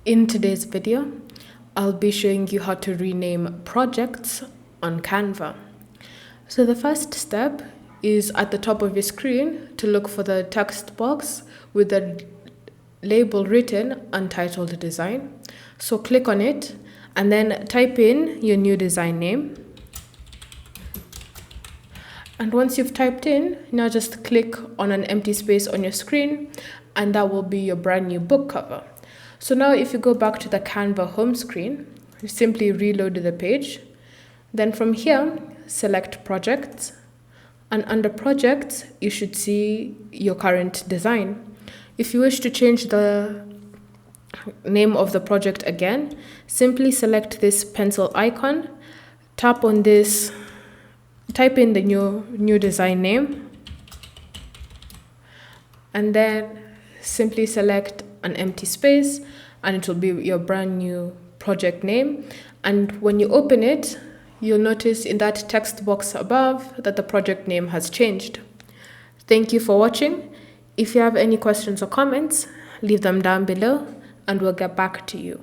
In today's video, I'll be showing you how to rename projects on Canva. So the first step is at the top of your screen to look for the text box with the label written Untitled Design. So click on it and then type in your new design name. And once you've typed in, now just click on an empty space on your screen and that will be your brand new book cover. So now if you go back to the Canva home screen, you simply reload the page. Then from here, select projects. And under projects, you should see your current design. If you wish to change the name of the project again, simply select this pencil icon, tap on this, type in the new design name, and then simply select an empty space and it will be your brand new project name. And when you open it, you'll notice in that text box above that the project name has changed. Thank you for watching. If you have any questions or comments, leave them down below and we'll get back to you.